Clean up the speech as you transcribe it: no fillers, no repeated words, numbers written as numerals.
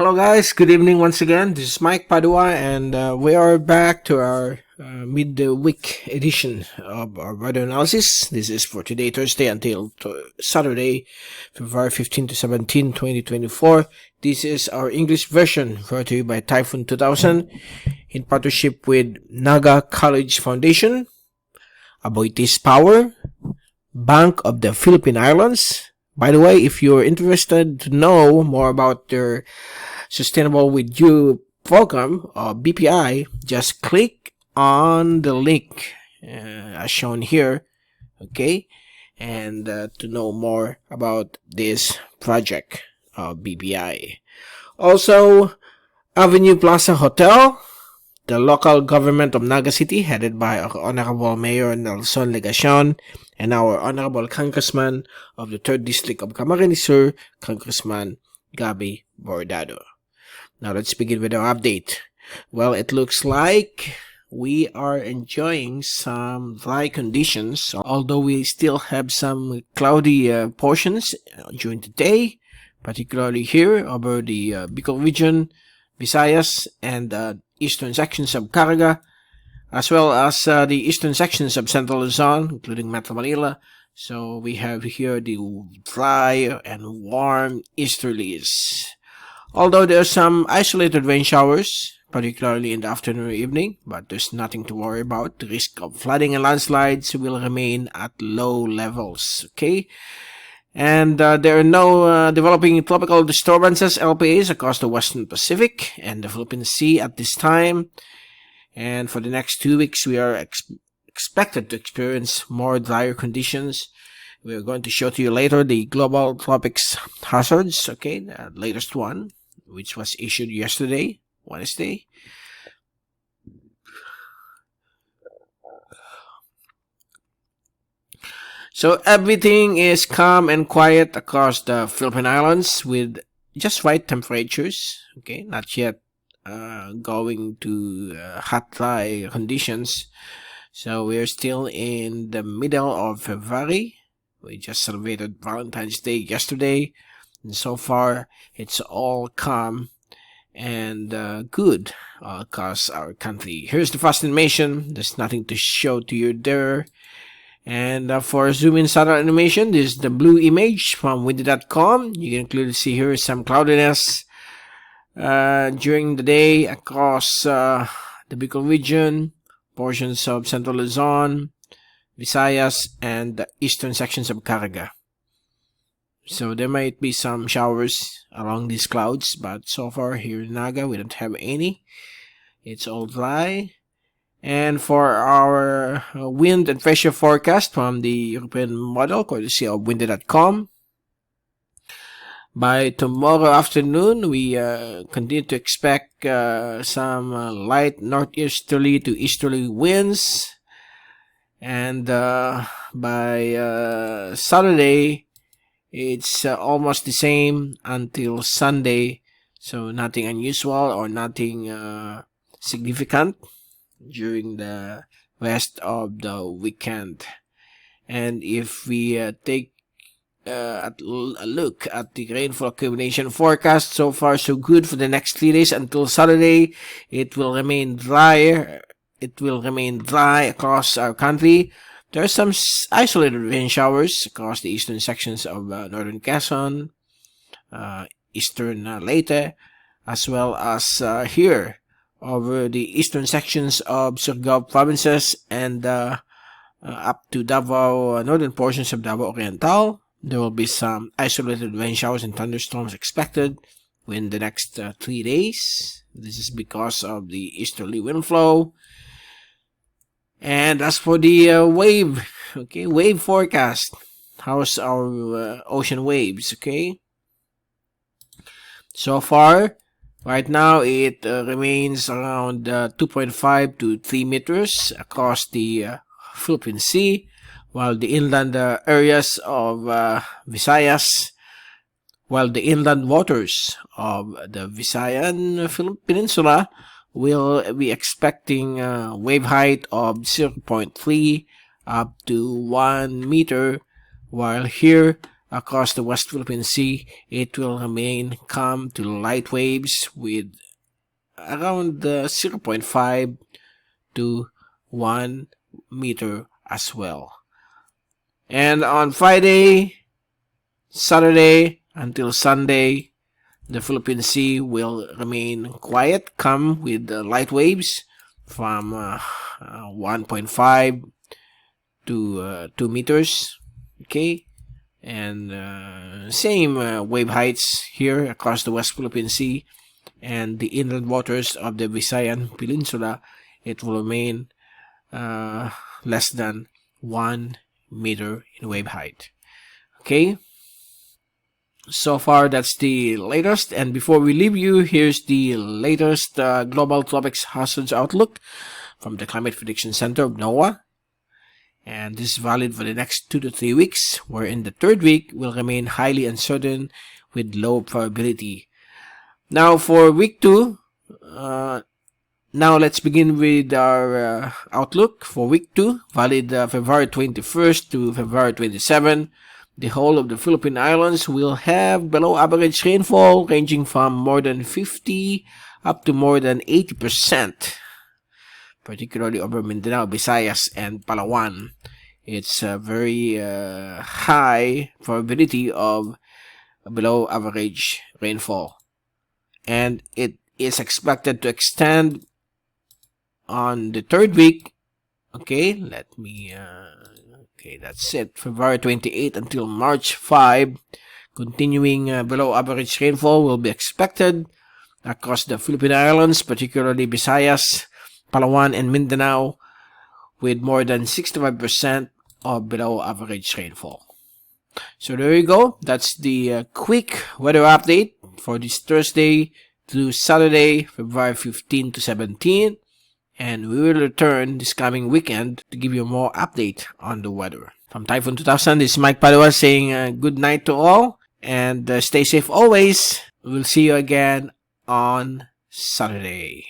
Hello guys, good evening once again. This is Mike Padua and we are back to our midweek edition of our weather analysis. This is for today, Thursday until Saturday, February 15 to 17, 2024. This is our English version brought to you by Typhoon2000 in partnership with Naga College Foundation, Aboitiz Power, Bank of the Philippine Islands. By the way, if you're interested to know more about their Sustainable With You program, or BPI, just click on the link as shown here, okay, and to know more about this project of BPI. Also, Avenue Plaza Hotel, the local government of Naga City, headed by our Honorable Mayor Nelson Legacion and our Honorable Congressman of the 3rd District of Camarines Sur, Congressman Gabi Bordado. Now let's begin with our update. Well, it looks like we are enjoying some dry conditions, although we still have some cloudy portions during the day, particularly here over the Bicol region, Visayas, and eastern sections of Caraga, as well as the eastern sections of Central Luzon, including Metro Manila. So we have here the dry and warm easterlies. Although there are some isolated rain showers, particularly in the afternoon or evening, but there's nothing to worry about. The risk of flooding and landslides will remain at low levels, okay? And there are no developing tropical disturbances, LPAs, across the Western Pacific and the Philippine Sea at this time. And for the next 2 weeks, we are expected to experience more drier conditions. We are going to show to you later the global tropics hazards, okay, the latest one, which was issued yesterday, Wednesday. So everything is calm and quiet across the Philippine Islands with just right temperatures, okay, not yet going to hot dry conditions. So we're still in the middle of February. We just celebrated Valentine's Day yesterday, and so far it's all calm and good across our country. Here's the fast animation. There's nothing to show to you there. And for zoom in satellite animation, this is the blue image from windy.com. You can clearly see here some cloudiness during the day across the Bicol region, portions of Central Luzon, Visayas, and the eastern sections of Caraga. So there might be some showers along these clouds, but so far here in Naga we don't have any. It's all dry. And for our wind and pressure forecast from the European model, courtesy of windy.com, by tomorrow afternoon, we continue to expect some light northeasterly to easterly winds. And by Saturday, it's almost the same until Sunday. So nothing unusual or nothing significant during the rest of the weekend. And if we take a look at the rainfall accumulation forecast, so far so good for the next 3 days until Saturday. It will remain dry. It will remain dry across our country. There are some isolated rain showers across the eastern sections of northern Quezon, eastern Leyte, as well as here over the eastern sections of Surigao provinces and up to Davao, northern portions of Davao Oriental. There will be some isolated rain showers and thunderstorms expected within the next 3 days. This is because of the easterly wind flow. And as for the wave forecast, how's our ocean waves, okay? So far, right now, it remains around 2.5 to 3 meters across the Philippine Sea, while the inland areas of Visayas, while the inland waters of the Visayan Peninsula will be expecting wave height of 0.3 up to 1 meter, while here across the West Philippine Sea, it will remain calm to light waves with around 0.5 to 1 meter as well. And on Friday, Saturday until Sunday, the Philippine Sea will remain quiet, calm with light waves from 1.5 to 2 meters. Okay, and same wave heights here across the West Philippine Sea and the inland waters of the Visayan Peninsula. It will remain less than 1 meter in wave height. Okay, so far that's the latest, and before we leave you, here's the latest global tropics hazards outlook from the Climate Prediction Center of NOAA, and this is valid for the next 2 to 3 weeks, where in the third week will remain highly uncertain with low probability. Now for week 2, now let's begin with our outlook for week 2, valid February 21st to February 27. The whole of the Philippine Islands will have below average rainfall ranging from more than 50 up to more than 80%, particularly over Mindanao, Visayas, and Palawan. It's a very high probability of below average rainfall, and it is expected to extend on the third week. Okay, that's it. February 28 until March 5, continuing below average rainfall will be expected across the Philippine Islands, particularly Visayas, Palawan, and Mindanao, with more than 65% of below average rainfall. So there you go. That's the quick weather update for this Thursday through Saturday, February 15 to 17. And we will return this coming weekend to give you more update on the weather. From Typhoon2000, this is Mike Padua saying good night to all, and stay safe always. We'll see you again on Saturday.